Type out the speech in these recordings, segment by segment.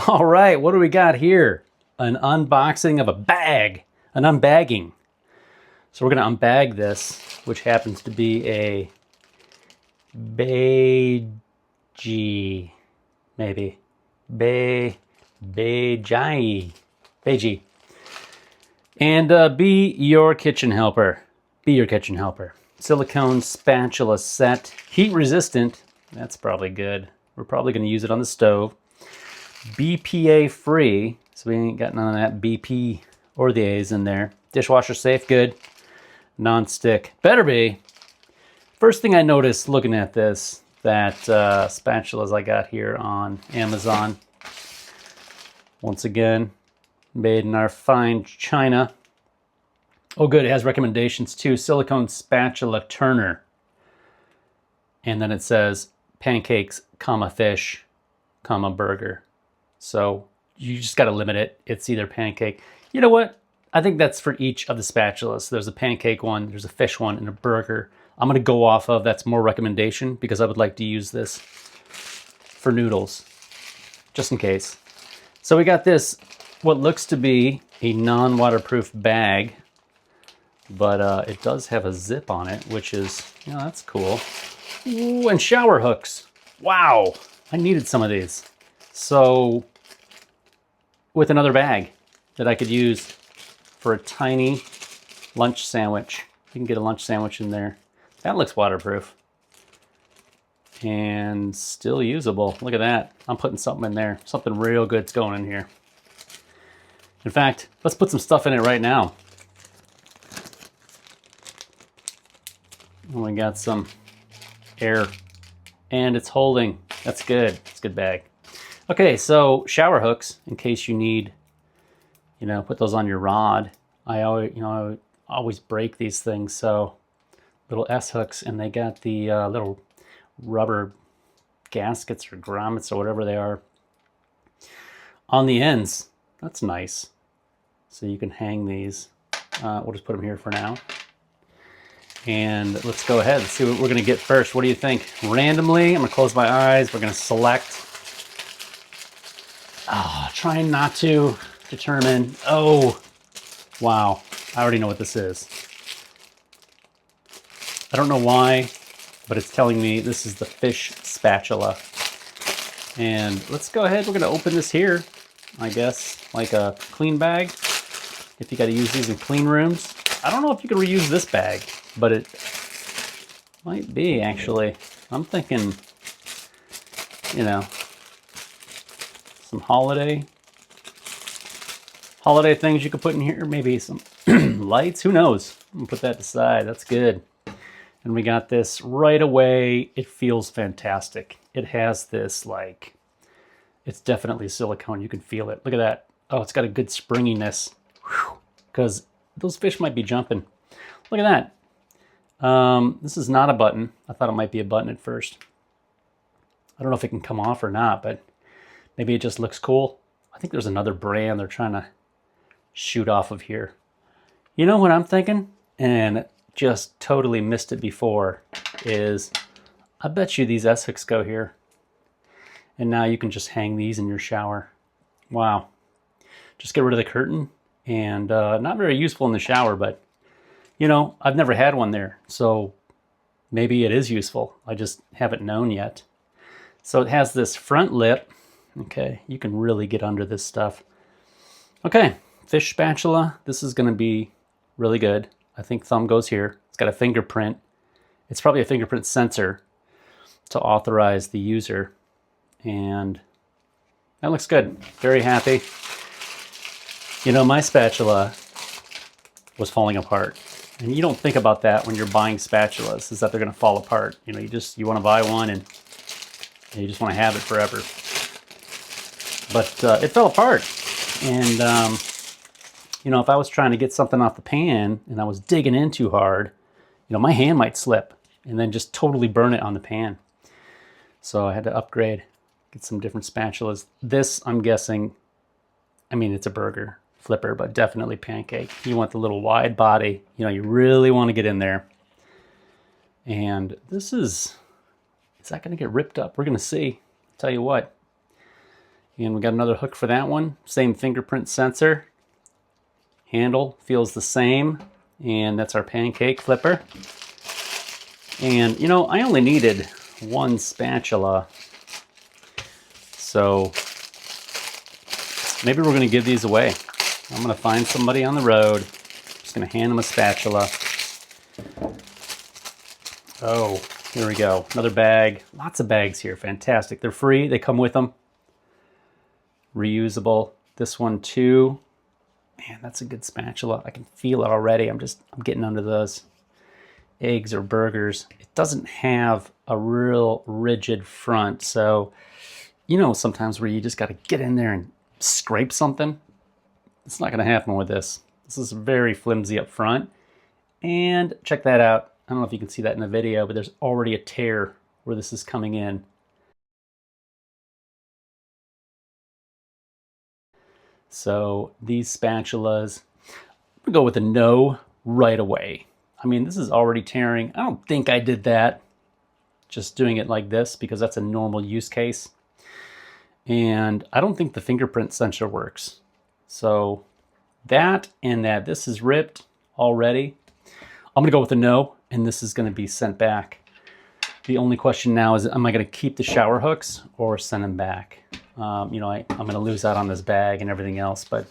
All right, what do we got here? An unboxing of a bag, an unbagging. So we're going to unbag this, which happens to be a beige, maybe. Beige. And be your kitchen helper. Be your kitchen helper. Silicone spatula set, heat resistant. That's probably good. We're probably going to use it on the stove. BPA free, so we ain't got none of that BP or the A's in there. Dishwasher safe, good. Non-stick, better be. First thing I noticed looking at this, that spatulas I got here on Amazon. Once again, made in our fine China. Oh good, it has recommendations too. Silicone spatula turner. And then it says pancakes, comma fish, comma burger. So you just got to limit it. It's either pancake. You know what? I think that's for each of the spatulas. So there's a pancake one, there's a fish one, and a burger. I'm going to go off of that's more recommendation because I would like to use this for noodles, just in case. So we got this, what looks to be a non-waterproof bag, but it does have a zip on it, which is, you know, that's cool. Ooh, and shower hooks. Wow, I needed some of these. So with another bag that I could use for a tiny lunch sandwich. You can get a lunch sandwich in there. That looks waterproof and still usable. Look at that. I'm putting something in there. Something real good's going in here. In fact, let's put some stuff in it right now. We got some air and it's holding. That's good. It's a good bag. Okay, so shower hooks, in case you need, you know, put those on your rod. I always break these things, so little S hooks, and they got the little rubber gaskets or grommets or whatever they are on the ends. That's nice. So you can hang these. We'll just put them here for now. And let's go ahead and see what we're gonna get first. What do you think? Randomly, I'm gonna close my eyes. We're gonna select. Oh, trying not to determine. Oh, wow. I already know what this is. I don't know why, but it's telling me this is the fish spatula. And let's go ahead. We're going to open this here, I guess, like a clean bag. If you got to use these in clean rooms. I don't know if you can reuse this bag, but it might be, actually. I'm thinking, you know, some holiday things you could put in here. Maybe some lights. Who knows? I'm gonna put that aside. That's good. And we got this right away. It feels fantastic. It has this, like, it's definitely silicone. You can feel it. Look at that. Oh, it's got a good springiness. Because those fish might be jumping. Look at that. This is not a button. I thought it might be a button at first. I don't know if it can come off or not, but maybe it just looks cool. I think there's another brand they're trying to shoot off of here. You know what I'm thinking? And just totally missed it before is, I bet you these S hooks go here. And now you can just hang these in your shower. Wow. Just get rid of the curtain. And not very useful in the shower, but you know, I've never had one there. So maybe it is useful. I just haven't known yet. So it has this front lip. Okay, you can really get under this stuff. Okay, fish spatula. This is going to be really good. I think thumb goes here. It's got a fingerprint. It's probably a fingerprint sensor to authorize the user. And that looks good. Very happy. You know, my spatula was falling apart. And you don't think about that when you're buying spatulas, is that they're going to fall apart. You know, you want to buy one and you just want to have it forever. But it fell apart. And, you know, if I was trying to get something off the pan and I was digging in too hard, you know, my hand might slip and then just totally burn it on the pan. So I had to upgrade, get some different spatulas. This, I'm guessing, I mean, it's a burger flipper, but definitely pancake. You want the little wide body. You know, you really want to get in there. And this is that going to get ripped up? We're going to see. Tell you what. And we got another hook for that one. Same fingerprint sensor. Handle feels the same. And that's our pancake flipper. And, you know, I only needed one spatula. So maybe we're going to give these away. I'm going to find somebody on the road. Just going to hand them a spatula. Oh, here we go. Another bag. Lots of bags here. Fantastic. They're free. They come with them. Reusable. This one too. Man, that's a good spatula. I can feel it already. I'm getting under those eggs or burgers. It doesn't have a real rigid front. So, you know, sometimes where you just got to get in there and scrape something. It's not going to happen with this. This is very flimsy up front. And check that out. I don't know if you can see that in the video, but there's already a tear where this is coming in. So these spatulas, I'm gonna go with a no right away. I mean, this is already tearing. I don't think I did that. Just doing it like this because that's a normal use case. And I don't think the fingerprint sensor works. So that and that, this is ripped already. I'm gonna go with a no, and this is gonna be sent back. The only question now is, am I gonna keep the shower hooks or send them back? You know, I'm gonna lose out on this bag and everything else, but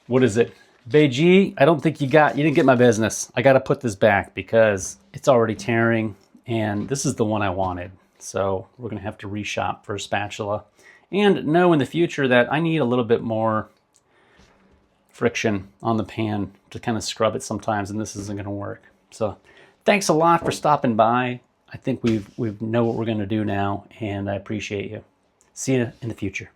what is it? Beiji, I don't think you didn't get my business. I gotta put this back because it's already tearing, and this is the one I wanted. So we're gonna have to reshop for a spatula and know in the future that I need a little bit more friction on the pan to kind of scrub it sometimes, and this isn't gonna work. So thanks a lot for stopping by. I think we know what we're gonna do now, and I appreciate you. See you in the future.